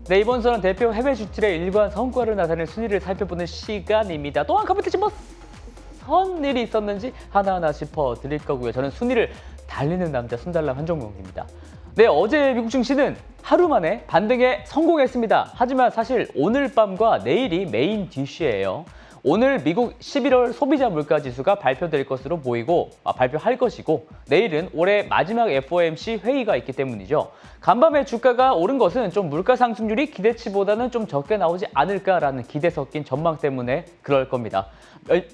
네, 이번 수는 대표 해외 주출의 일관 성과를 나타내는 순위를 살펴보는 시간입니다. 또한 컴퓨터치 선 일이 있었는지 하나하나 짚어드릴 거고요. 저는 순위를 달리는 남자 순달람 한종국입니다. 네, 어제 미국 증시는 하루 만에 반등에 성공했습니다. 하지만 사실 오늘 밤과 내일이 메인 듀시예요. 오늘 미국 11월 소비자 물가 지수가 발표될 것으로 보이고 발표할 것이고 내일은 올해 마지막 FOMC 회의가 있기 때문이죠. 간밤에 주가가 오른 것은 좀 물가 상승률이 기대치보다는 좀 적게 나오지 않을까라는 기대 섞인 전망 때문에 그럴 겁니다.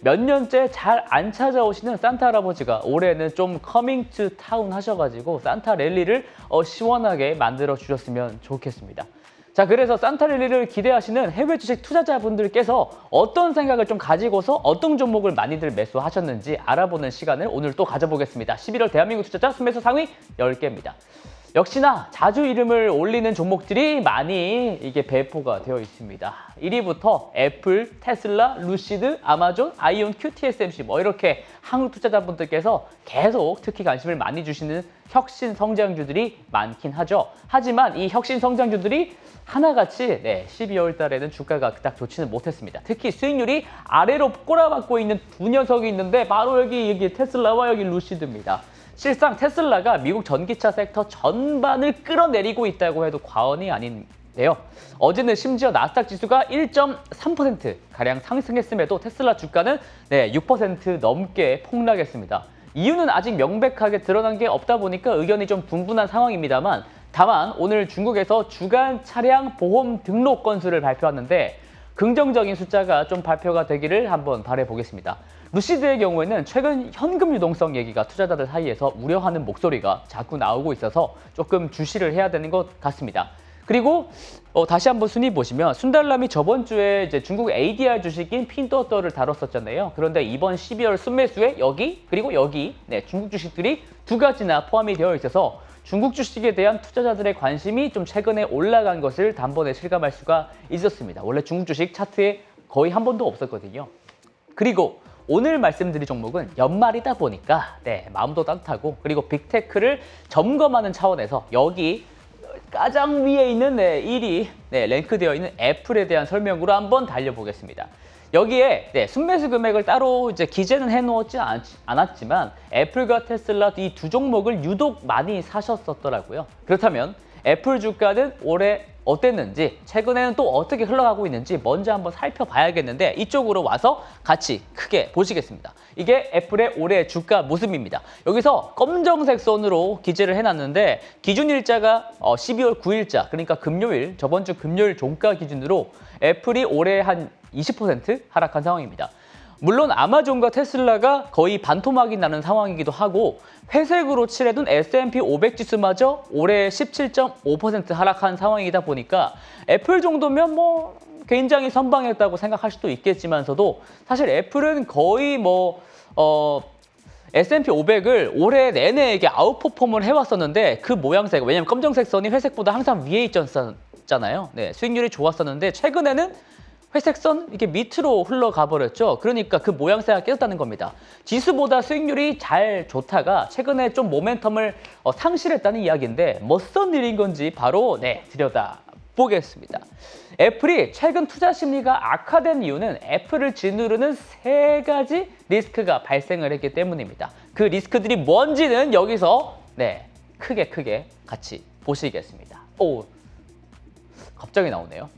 몇 년째 잘 안 찾아오시는 산타 할아버지가 올해는 좀 커밍 투 타운 하셔가지고 산타 랠리를 시원하게 만들어 주셨으면 좋겠습니다. 자, 그래서 산타 랠리를 기대하시는 해외 주식 투자자분들께서 어떤 생각을 좀 가지고서 어떤 종목을 많이들 매수하셨는지 알아보는 시간을 오늘 또 가져보겠습니다. 11월 대한민국 투자자 순매수 상위 10개입니다. 역시나 자주 이름을 올리는 종목들이 많이 이게 배포가 되어 있습니다. 1위부터 애플, 테슬라, 루시드, 아마존, 아이온큐, TSMC 이렇게 한국 투자자분들께서 계속 특히 관심을 많이 주시는 혁신 성장주들이 많긴 하죠. 하지만 이 혁신 성장주들이 하나같이 12월 달에는 주가가 그닥 좋지는 못했습니다. 특히 수익률이 아래로 꼬라박고 있는 두 녀석이 있는데 바로 여기 테슬라와 여기 루시드입니다. 실상 테슬라가 미국 전기차 섹터 전반을 끌어내리고 있다고 해도 과언이 아닌데요. 어제는 심지어 나스닥 지수가 1.3%가량 상승했음에도 테슬라 주가는 6% 넘게 폭락했습니다. 이유는 아직 명백하게 드러난 게 없다 보니까 의견이 좀 분분한 상황입니다만 다만 오늘 중국에서 주간 차량 보험 등록 건수를 발표하는데 긍정적인 숫자가 좀 발표가 되기를 한번 바라보겠습니다. 루시드의 경우에는 최근 현금 유동성 얘기가 투자자들 사이에서 우려하는 목소리가 자꾸 나오고 있어서 조금 주시를 해야 되는 것 같습니다. 그리고 다시 한번 순위 보시면 순달람이 저번 주에 이제 중국 ADR 주식인 핀도어를 다뤘었잖아요. 그런데 이번 12월 순매수에 여기 그리고 여기 중국 주식들이 두 가지나 포함이 되어 있어서 중국 주식에 대한 투자자들의 관심이 좀 최근에 올라간 것을 단번에 실감할 수가 있었습니다. 원래 중국 주식 차트에 거의 한 번도 없었거든요. 그리고 오늘 말씀드릴 종목은 연말이다 보니까 마음도 따뜻하고 그리고 빅테크를 점검하는 차원에서 여기 가장 위에 있는 1위 랭크되어 있는 애플에 대한 설명으로 한번 달려보겠습니다. 여기에 순매수 금액을 따로 이제 기재는 해놓지 않았지만 애플과 테슬라 이 두 종목을 유독 많이 사셨었더라고요. 그렇다면 애플 주가는 올해 어땠는지 최근에는 또 어떻게 흘러가고 있는지 먼저 한번 살펴봐야겠는데 이쪽으로 와서 같이 크게 보시겠습니다. 이게 애플의 올해 주가 모습입니다. 여기서 검정색 선으로 기재를 해놨는데 기준 일자가 12월 9일자 그러니까 금요일 저번 주 금요일 종가 기준으로 애플이 올해 한 20% 하락한 상황입니다. 물론 아마존과 테슬라가 거의 반토막이 나는 상황이기도 하고 회색으로 칠해둔 S&P 500 지수마저 올해 17.5% 하락한 상황이다 보니까 애플 정도면 굉장히 선방했다고 생각할 수도 있겠지만서도 사실 애플은 거의 S&P 500을 올해 내내 이게 아웃퍼폼을 해왔었는데 그 모양새가 왜냐면 검정색 선이 회색보다 항상 위에 있었잖아요. 수익률이 좋았었는데 최근에는 회색선 이렇게 밑으로 흘러가 버렸죠. 그러니까 그 모양새가 깨졌다는 겁니다. 지수보다 수익률이 잘 좋다가 최근에 좀 모멘텀을 상실했다는 이야기인데 무슨 일인 건지 바로 들여다보겠습니다. 애플이 최근 투자 심리가 악화된 이유는 애플을 짓누르는 세 가지 리스크가 발생을 했기 때문입니다. 그 리스크들이 뭔지는 여기서 크게 같이 보시겠습니다. 오, 갑자기 나오네요.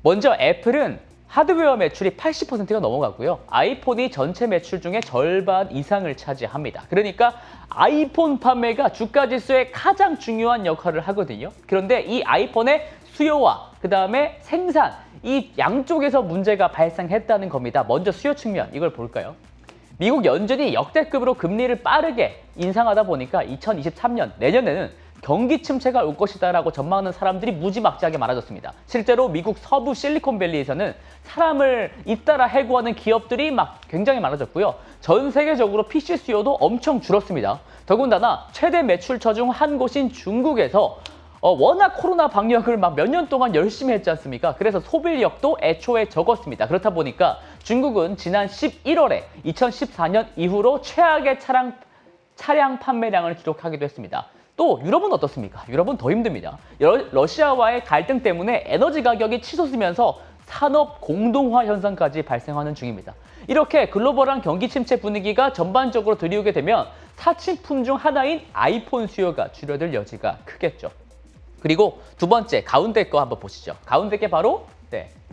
먼저 애플은 하드웨어 매출이 80%가 넘어가고요. 아이폰이 전체 매출 중에 절반 이상을 차지합니다. 그러니까 아이폰 판매가 주가 지수에 가장 중요한 역할을 하거든요. 그런데 이 아이폰의 수요와 그다음에 생산, 이 양쪽에서 문제가 발생했다는 겁니다. 먼저 수요 측면, 이걸 볼까요? 미국 연준이 역대급으로 금리를 빠르게 인상하다 보니까 2023년, 내년에는 경기 침체가 올 것이다라고 전망하는 사람들이 무지막지하게 많아졌습니다. 실제로 미국 서부 실리콘밸리에서는 사람을 잇따라 해고하는 기업들이 굉장히 많아졌고요. 전 세계적으로 PC 수요도 엄청 줄었습니다. 더군다나 최대 매출처 중 한 곳인 중국에서 워낙 코로나 방역을 몇 년 동안 열심히 했지 않습니까? 그래서 소비력도 애초에 적었습니다. 그렇다 보니까 중국은 지난 11월에 2014년 이후로 최악의 차량 판매량을 기록하기도 했습니다. 또 유럽은 어떻습니까? 유럽은 더 힘듭니다. 러시아와의 갈등 때문에 에너지 가격이 치솟으면서 산업 공동화 현상까지 발생하는 중입니다. 이렇게 글로벌한 경기 침체 분위기가 전반적으로 들이오게 되면 사치품 중 하나인 아이폰 수요가 줄어들 여지가 크겠죠. 그리고 두 번째, 가운데 거 한번 보시죠. 가운데 게 바로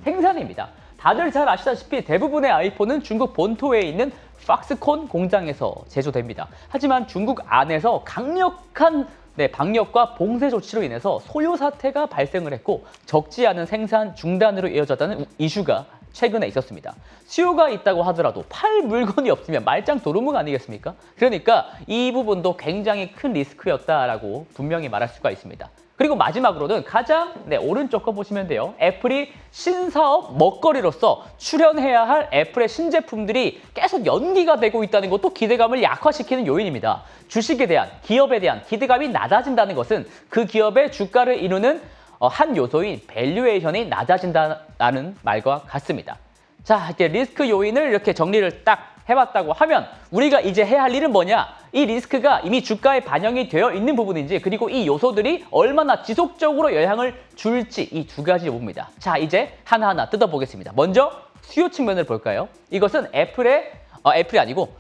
생산입니다. 다들 잘 아시다시피 대부분의 아이폰은 중국 본토에 있는 팍스콘 공장에서 제조됩니다. 하지만 중국 안에서 강력한 방역과 봉쇄 조치로 인해서 소요 사태가 발생을 했고 적지 않은 생산 중단으로 이어졌다는 이슈가 최근에 있었습니다. 수요가 있다고 하더라도 팔 물건이 없으면 말짱 도루묵 아니겠습니까? 그러니까 이 부분도 굉장히 큰 리스크였다라고 분명히 말할 수가 있습니다. 그리고 마지막으로는 가장 오른쪽 거 보시면 돼요. 애플이 신사업 먹거리로서 출연해야 할 애플의 신제품들이 계속 연기가 되고 있다는 것도 기대감을 약화시키는 요인입니다. 주식에 대한, 기업에 대한 기대감이 낮아진다는 것은 그 기업의 주가를 이루는 한 요소인 밸류에이션이 낮아진다는 말과 같습니다. 자, 이렇게 리스크 요인을 이렇게 정리를 딱 해봤다고 하면 우리가 이제 해야 할 일은 뭐냐? 이 리스크가 이미 주가에 반영이 되어 있는 부분인지 그리고 이 요소들이 얼마나 지속적으로 영향을 줄지 이 두 가지 봅니다. 자, 이제 하나하나 뜯어보겠습니다. 먼저 수요 측면을 볼까요? 이것은 애플이 아니고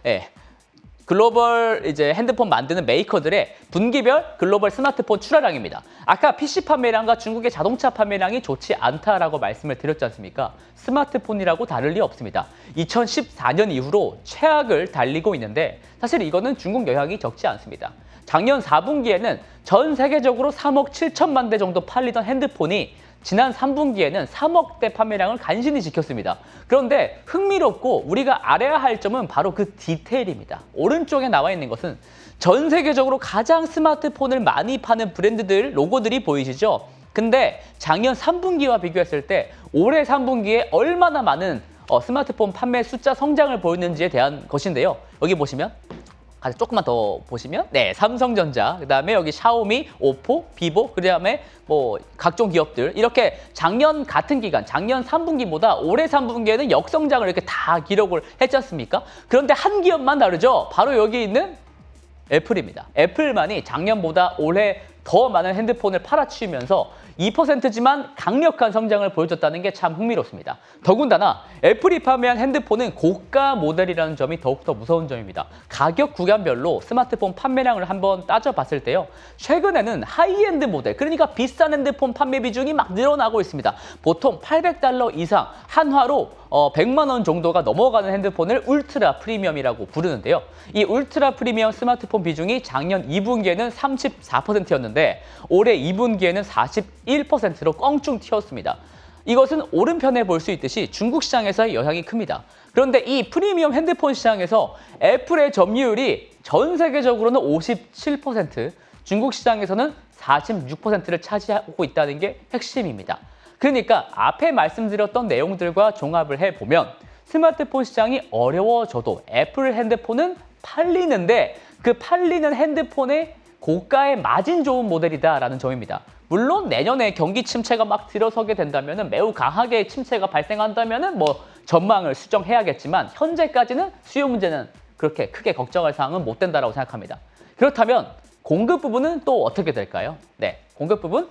글로벌 핸드폰 만드는 메이커들의 분기별 글로벌 스마트폰 출하량입니다. 아까 PC 판매량과 중국의 자동차 판매량이 좋지 않다라고 말씀을 드렸지 않습니까? 스마트폰이라고 다를 리 없습니다. 2014년 이후로 최악을 달리고 있는데 사실 이거는 중국 영향이 적지 않습니다. 작년 4분기에는 전 세계적으로 3억 7천만 대 정도 팔리던 핸드폰이 지난 3분기에는 3억 대 판매량을 간신히 지켰습니다. 그런데 흥미롭고 우리가 알아야 할 점은 바로 그 디테일입니다. 오른쪽에 나와 있는 것은 전 세계적으로 가장 스마트폰을 많이 파는 브랜드들 로고들이 보이시죠? 근데 작년 3분기와 비교했을 때 올해 3분기에 얼마나 많은 스마트폰 판매 숫자 성장을 보였는지에 대한 것인데요. 여기 보시면 조금만 더 보시면 삼성전자, 그다음에 여기 샤오미, 오포, 비보, 그다음에 각종 기업들 이렇게 작년 같은 기간, 작년 3분기보다 올해 3분기에는 역성장을 이렇게 다 기록을 했지 않습니까? 그런데 한 기업만 다르죠. 바로 여기 있는 애플입니다. 애플만이 작년보다 올해 더 많은 핸드폰을 팔아치우면서 2%지만 강력한 성장을 보여줬다는 게 참 흥미롭습니다. 더군다나 애플이 판매한 핸드폰은 고가 모델이라는 점이 더욱더 무서운 점입니다. 가격 구간별로 스마트폰 판매량을 한번 따져봤을 때요. 최근에는 하이엔드 모델, 그러니까 비싼 핸드폰 판매 비중이 막 늘어나고 있습니다. 보통 $800 이상 한화로 100만 원 정도가 넘어가는 핸드폰을 울트라 프리미엄이라고 부르는데요. 이 울트라 프리미엄 스마트폰 비중이 작년 2분기에는 34%였는데 올해 2분기에는 41%로 껑충 튀었습니다. 이것은 오른편에 볼 수 있듯이 중국 시장에서의 영향이 큽니다. 그런데 이 프리미엄 핸드폰 시장에서 애플의 점유율이 전 세계적으로는 57%, 중국 시장에서는 46%를 차지하고 있다는 게 핵심입니다. 그러니까 앞에 말씀드렸던 내용들과 종합을 해보면 스마트폰 시장이 어려워져도 애플 핸드폰은 팔리는데 그 팔리는 핸드폰의 고가의 마진 좋은 모델이다라는 점입니다. 물론 내년에 경기 침체가 막 들어서게 된다면 매우 강하게 침체가 발생한다면 전망을 수정해야겠지만 현재까지는 수요 문제는 그렇게 크게 걱정할 사항은 못 된다라고 생각합니다. 그렇다면 공급 부분은 또 어떻게 될까요? 공급 부분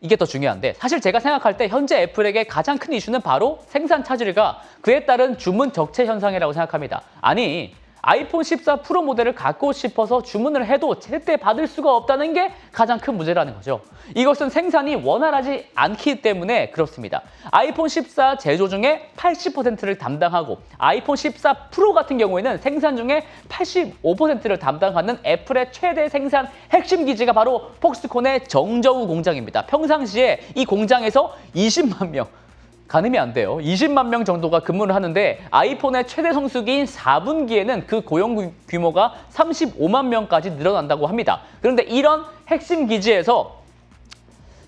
이게 더 중요한데 사실 제가 생각할 때 현재 애플에게 가장 큰 이슈는 바로 생산 차질과 그에 따른 주문 적체 현상이라고 생각합니다. 아니 아이폰 14 프로 모델을 갖고 싶어서 주문을 해도 제때 받을 수가 없다는 게 가장 큰 문제라는 거죠. 이것은 생산이 원활하지 않기 때문에 그렇습니다. 아이폰 14 제조 중에 80%를 담당하고 아이폰 14 프로 같은 경우에는 생산 중에 85%를 담당하는 애플의 최대 생산 핵심 기지가 바로 폭스콘의 정저우 공장입니다. 평상시에 이 공장에서 20만 명, 가늠이 안 돼요. 20만 명 정도가 근무를 하는데 아이폰의 최대 성수기인 4분기에는 그 고용 규모가 35만 명까지 늘어난다고 합니다. 그런데 이런 핵심 기지에서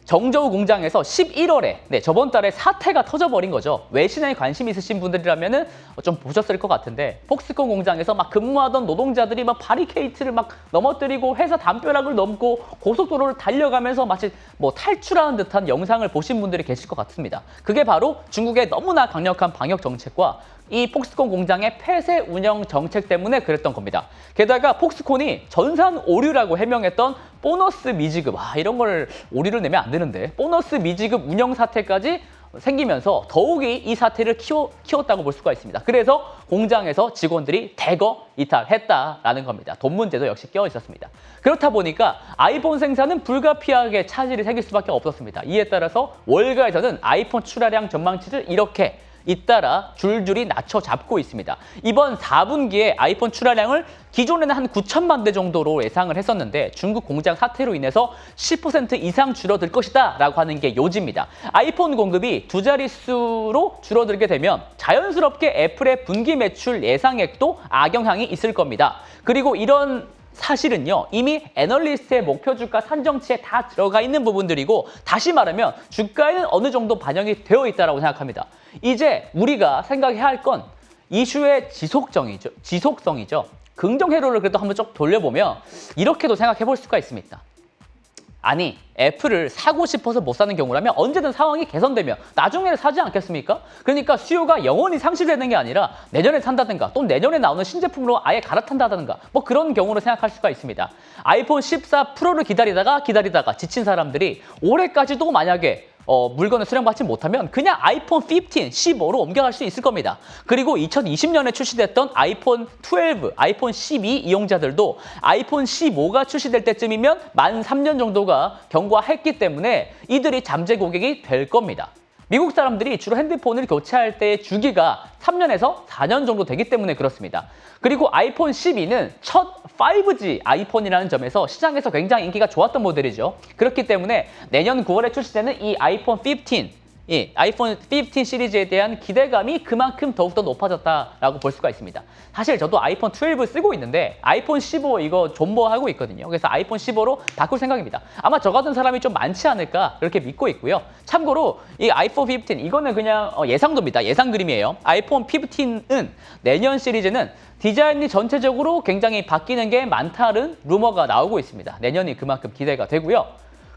정저우 공장에서 11월에 저번 달에 사태가 터져버린 거죠. 외신에 관심 있으신 분들이라면 좀 보셨을 것 같은데 폭스콘 공장에서 막 근무하던 노동자들이 막 바리케이트를 막 넘어뜨리고 회사 담벼락을 넘고 고속도로를 달려가면서 마치 탈출하는 듯한 영상을 보신 분들이 계실 것 같습니다. 그게 바로 중국의 너무나 강력한 방역 정책과 이 폭스콘 공장의 폐쇄 운영 정책 때문에 그랬던 겁니다. 게다가 폭스콘이 전산 오류라고 해명했던 보너스 미지급, 이런 걸 오리를 내면 안 되는데 보너스 미지급 운영 사태까지 생기면서 더욱이 이 사태를 키웠다고 볼 수가 있습니다. 그래서 공장에서 직원들이 대거 이탈했다라는 겁니다. 돈 문제도 역시 껴 있었습니다. 그렇다 보니까 아이폰 생산은 불가피하게 차질이 생길 수밖에 없었습니다. 이에 따라서 월가에서는 아이폰 출하량 전망치를 이렇게 잇따라 줄줄이 낮춰 잡고 있습니다. 이번 4분기에 아이폰 출하량을 기존에는 한 9천만 대 정도로 예상을 했었는데 중국 공장 사태로 인해서 10% 이상 줄어들 것이다 라고 하는 게 요지입니다. 아이폰 공급이 두 자릿수로 줄어들게 되면 자연스럽게 애플의 분기 매출 예상액도 악영향이 있을 겁니다. 그리고 이런 사실은요, 이미 애널리스트의 목표 주가 산정치에 다 들어가 있는 부분들이고, 다시 말하면 주가에는 어느 정도 반영이 되어 있다고 생각합니다. 이제 우리가 생각해야 할 건 이슈의 지속성이죠. 긍정 회로를 그래도 한번 쭉 돌려보면 이렇게도 생각해 볼 수가 있습니다. 아니, 애플을 사고 싶어서 못 사는 경우라면 언제든 상황이 개선되면 나중에 사지 않겠습니까? 그러니까 수요가 영원히 상실되는 게 아니라 내년에 산다든가 또 내년에 나오는 신제품으로 아예 갈아탄다든가 뭐 그런 경우로 생각할 수가 있습니다. 아이폰 14 프로를 기다리다가 지친 사람들이 올해까지도 만약에 물건을 수령받지 못하면 그냥 아이폰 15, 15로 옮겨갈 수 있을 겁니다. 그리고 2020년에 출시됐던 아이폰 12, 아이폰 12 이용자들도 아이폰 15가 출시될 때쯤이면 만 3년 정도가 경과했기 때문에 이들이 잠재 고객이 될 겁니다. 미국 사람들이 주로 핸드폰을 교체할 때의 주기가 3년에서 4년 정도 되기 때문에 그렇습니다. 그리고 아이폰 12는 첫 5G 아이폰이라는 점에서 시장에서 굉장히 인기가 좋았던 모델이죠. 그렇기 때문에 내년 9월에 출시되는 이 아이폰 15, 아이폰 15 시리즈에 대한 기대감이 그만큼 더욱더 높아졌다라고 볼 수가 있습니다. 사실 저도 아이폰 12 쓰고 있는데 아이폰 15 이거 존버하고 있거든요. 그래서 아이폰 15로 바꿀 생각입니다. 아마 저 같은 사람이 좀 많지 않을까 그렇게 믿고 있고요. 참고로 이 아이폰 15 이거는 그냥 예상도입니다. 예상 그림이에요. 아이폰 15은 내년 시리즈는 디자인이 전체적으로 굉장히 바뀌는 게 많다는 루머가 나오고 있습니다. 내년이 그만큼 기대가 되고요.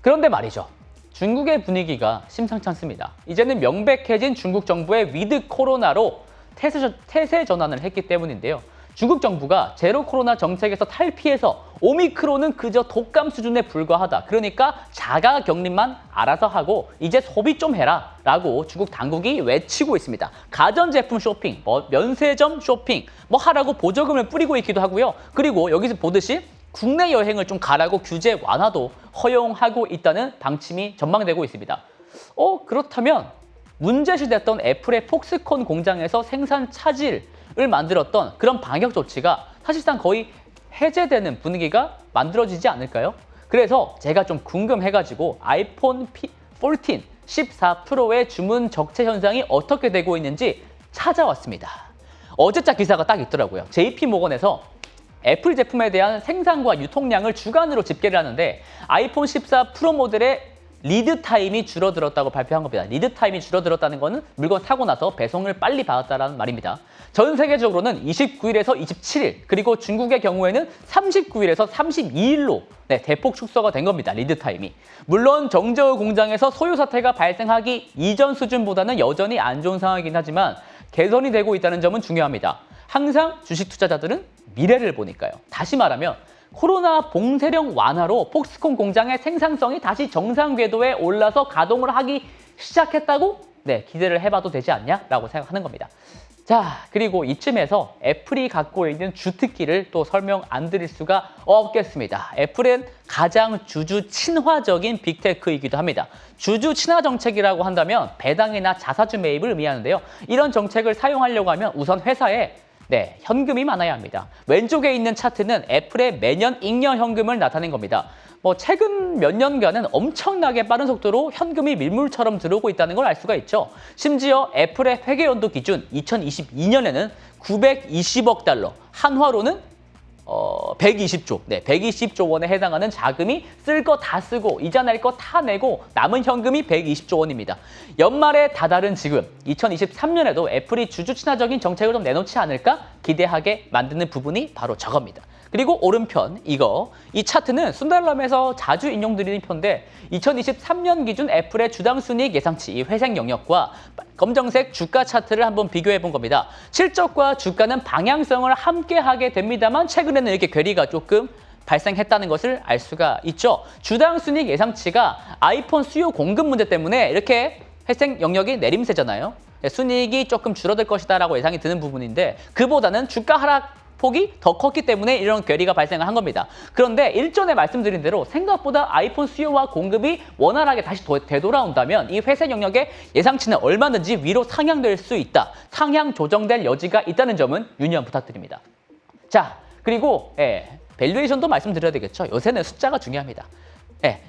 그런데 말이죠. 중국의 분위기가 심상치 않습니다. 이제는 명백해진 중국 정부의 위드 코로나로 태세 전환을 했기 때문인데요. 중국 정부가 제로 코로나 정책에서 탈피해서 오미크론은 그저 독감 수준에 불과하다. 그러니까 자가 격리만 알아서 하고 이제 소비 좀 해라 라고 중국 당국이 외치고 있습니다. 가전제품 쇼핑, 면세점 쇼핑 하라고 보조금을 뿌리고 있기도 하고요. 그리고 여기서 보듯이 국내 여행을 좀 가라고 규제 완화도 허용하고 있다는 방침이 전망되고 있습니다. 그렇다면 문제시됐던 애플의 폭스콘 공장에서 생산 차질을 만들었던 그런 방역 조치가 사실상 거의 해제되는 분위기가 만들어지지 않을까요? 그래서 제가 좀 궁금해가지고 아이폰 14, 14 프로의 주문 적체 현상이 어떻게 되고 있는지 찾아왔습니다. 어제자 기사가 딱 있더라고요. JP모건에서 애플 제품에 대한 생산과 유통량을 주간으로 집계를 하는데 아이폰 14 프로 모델의 리드 타임이 줄어들었다고 발표한 겁니다. 리드 타임이 줄어들었다는 거는 물건 사고 나서 배송을 빨리 받았다는 말입니다. 전 세계적으로는 29일에서 27일, 그리고 중국의 경우에는 39일에서 32일로 대폭 축소가 된 겁니다. 리드 타임이. 물론 정저우 공장에서 소요 사태가 발생하기 이전 수준보다는 여전히 안 좋은 상황이긴 하지만 개선이 되고 있다는 점은 중요합니다. 항상 주식 투자자들은 미래를 보니까요. 다시 말하면 코로나 봉쇄령 완화로 폭스콘 공장의 생산성이 다시 정상 궤도에 올라서 가동을 하기 시작했다고 기대를 해봐도 되지 않냐라고 생각하는 겁니다. 자, 그리고 이쯤에서 애플이 갖고 있는 주특기를 또 설명 안 드릴 수가 없겠습니다. 애플은 가장 주주 친화적인 빅테크이기도 합니다. 주주 친화 정책이라고 한다면 배당이나 자사주 매입을 의미하는데요. 이런 정책을 사용하려고 하면 우선 회사에 현금이 많아야 합니다. 왼쪽에 있는 차트는 애플의 매년 잉여 현금을 나타낸 겁니다. 최근 몇 년간은 엄청나게 빠른 속도로 현금이 밀물처럼 들어오고 있다는 걸 알 수가 있죠. 심지어 애플의 회계연도 기준 2022년에는 920억 달러, 한화로는 120조, 120조 원에 해당하는 자금이 쓸 거 다 쓰고 이자 낼 거 다 내고 남은 현금이 120조 원입니다. 연말에 다다른 지금 2023년에도 애플이 주주 친화적인 정책을 좀 내놓지 않을까 기대하게 만드는 부분이 바로 저겁니다. 그리고 오른편 이 차트는 순달람에서 자주 인용드리는 편인데 2023년 기준 애플의 주당 순이익 예상치 이 회색 영역과 검정색 주가 차트를 한번 비교해 본 겁니다. 실적과 주가는 방향성을 함께 하게 됩니다만 최근에는 이렇게 괴리가 조금 발생했다는 것을 알 수가 있죠. 주당 순이익 예상치가 아이폰 수요 공급 문제 때문에 이렇게 회생 영역이 내림세잖아요. 순이익이 조금 줄어들 것이다라고 예상이 드는 부분인데 그보다는 주가 하락 폭이 더 컸기 때문에 이런 괴리가 발생을 한 겁니다. 그런데 일전에 말씀드린 대로 생각보다 아이폰 수요와 공급이 원활하게 다시 되돌아온다면 이 회생 영역의 예상치는 얼마든지 위로 상향될 수 있다. 상향 조정될 여지가 있다는 점은 유념 부탁드립니다. 자, 그리고 밸류에이션도 말씀드려야 되겠죠. 요새는 숫자가 중요합니다.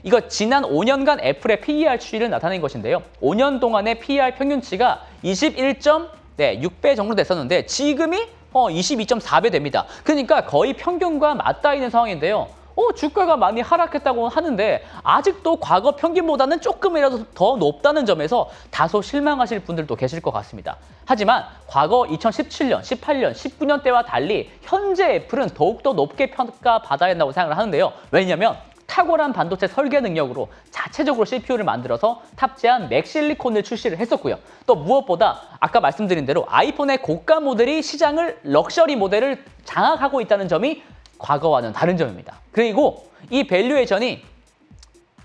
이거 지난 5년간 애플의 PER 추이를 나타낸 것인데요. 5년 동안의 PER 평균치가 21.6배 정도 됐었는데 지금이 22.4배 됩니다. 그러니까 거의 평균과 맞닿아 있는 상황인데요. 주가가 많이 하락했다고 하는데 아직도 과거 평균보다는 조금이라도 더 높다는 점에서 다소 실망하실 분들도 계실 것 같습니다. 하지만 과거 2017년, 18년, 19년 때와 달리 현재 애플은 더욱더 높게 평가받아야 한다고 생각을 하는데요. 왜냐하면 탁월한 반도체 설계 능력으로 자체적으로 CPU를 만들어서 탑재한 맥실리콘을 출시를 했었고요. 또 무엇보다 아까 말씀드린 대로 아이폰의 고가 모델이 시장을 럭셔리 모델을 장악하고 있다는 점이 과거와는 다른 점입니다. 그리고 이 밸류에이션이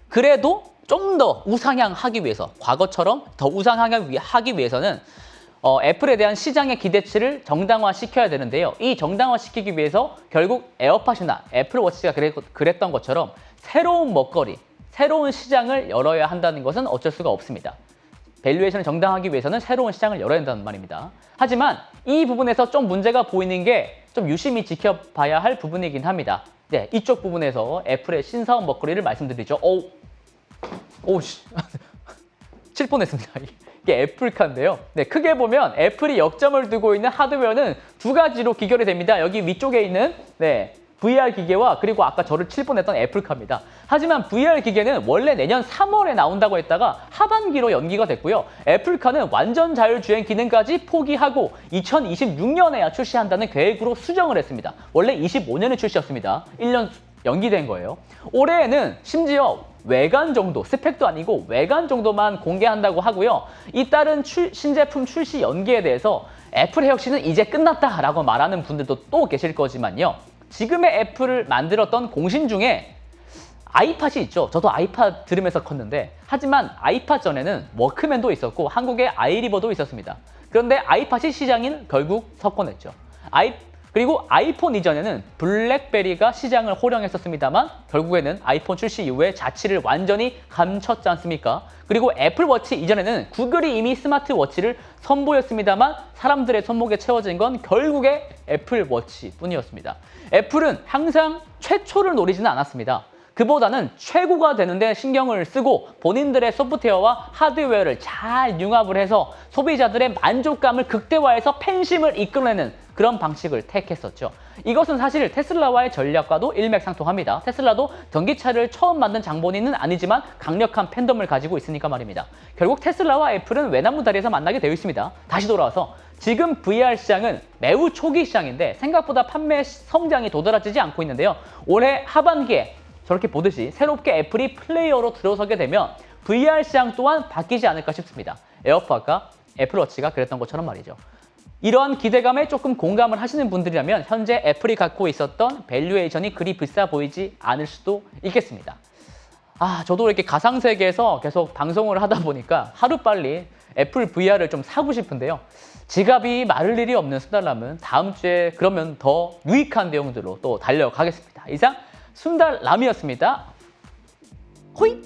그래도 좀 더 우상향하기 위해서 과거처럼 더 우상향하기 위해서는 애플에 대한 시장의 기대치를 정당화시켜야 되는데요. 이 정당화시키기 위해서 결국 에어팟이나 애플워치가 그랬던 것처럼 새로운 먹거리, 새로운 시장을 열어야 한다는 것은 어쩔 수가 없습니다. 밸류에이션을 정당화하기 위해서는 새로운 시장을 열어야 한다는 말입니다. 하지만 이 부분에서 좀 문제가 보이는 게 좀 유심히 지켜봐야 할 부분이긴 합니다. 네, 이쪽 부분에서 애플의 신사업 먹거리를 말씀드리죠. 칠 뻔했습니다. 이게 애플카인데요. 네, 크게 보면 애플이 역점을 두고 있는 하드웨어는 두 가지로 기결이 됩니다. 여기 위쪽에 있는 VR 기계와 그리고 아까 저를 칠 뻔했던 애플카입니다. 하지만 VR 기계는 원래 내년 3월에 나온다고 했다가 하반기로 연기가 됐고요. 애플카는 완전 자율주행 기능까지 포기하고 2026년에야 출시한다는 계획으로 수정을 했습니다. 원래 25년에 출시였습니다. 1년 연기된 거예요. 올해에는 심지어 외관 정도, 스펙도 아니고 외관 정도만 공개한다고 하고요. 이 따른 신제품 출시 연기에 대해서 애플의 혁신은 이제 끝났다라고 말하는 분들도 또 계실 거지만요. 지금의 애플을 만들었던 공신 중에 아이팟이 있죠. 저도 아이팟 들으면서 컸는데 하지만 아이팟 전에는 워크맨도 있었고 한국에 아이리버도 있었습니다. 그런데 아이팟이 시장을 결국 석권했죠. 그리고 아이폰 이전에는 블랙베리가 시장을 호령했었습니다만 결국에는 아이폰 출시 이후에 자취를 완전히 감췄지 않습니까? 그리고 애플워치 이전에는 구글이 이미 스마트워치를 선보였습니다만 사람들의 손목에 채워진 건 결국에 애플워치뿐이었습니다. 애플은 항상 최초를 노리지는 않았습니다. 그보다는 최고가 되는데 신경을 쓰고 본인들의 소프트웨어와 하드웨어를 잘 융합을 해서 소비자들의 만족감을 극대화해서 팬심을 이끌어내는 그런 방식을 택했었죠. 이것은 사실 테슬라와의 전략과도 일맥상통합니다. 테슬라도 전기차를 처음 만든 장본인은 아니지만 강력한 팬덤을 가지고 있으니까 말입니다. 결국 테슬라와 애플은 외나무 다리에서 만나게 되어 있습니다. 다시 돌아와서 지금 VR 시장은 매우 초기 시장인데 생각보다 판매 성장이 도드라지지 않고 있는데요. 올해 하반기에 저렇게 보듯이 새롭게 애플이 플레이어로 들어서게 되면 VR 시장 또한 바뀌지 않을까 싶습니다. 에어팟과 애플워치가 그랬던 것처럼 말이죠. 이러한 기대감에 조금 공감을 하시는 분들이라면 현재 애플이 갖고 있었던 밸류에이션이 그리 비싸 보이지 않을 수도 있겠습니다. 저도 이렇게 가상세계에서 계속 방송을 하다 보니까 하루빨리 애플 VR을 좀 사고 싶은데요. 지갑이 마를 일이 없는 순달람은 다음 주에 그러면 더 유익한 내용들로 또 달려가겠습니다. 이상 순달람이었습니다. 호잇!